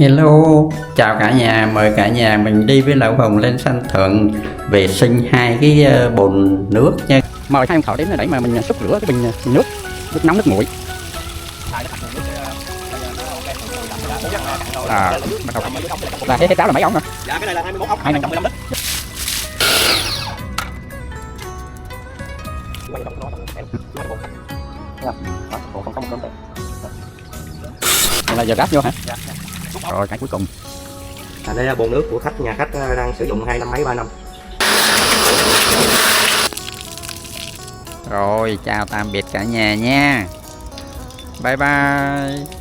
Hello, chào cả nhà, mời cả nhà mình đi với Lão Hồng lên sân thượng vệ sinh hai cái bồn nước nha. Mời hai ông thợ đến để mà mình xúc rửa cái bình nước nóng nước nguội. Bắt đầu là cái táo là mấy ống rồi? Dạ cái này là 21 ống, 215 lít. Đây là giờ ráp vô hả? Dạ. Rồi cái cuối cùng. Đây là bồn nước của khách, nhà khách đang sử dụng 2 năm mấy 3 năm. Rồi chào tạm biệt cả nhà nha. Bye bye.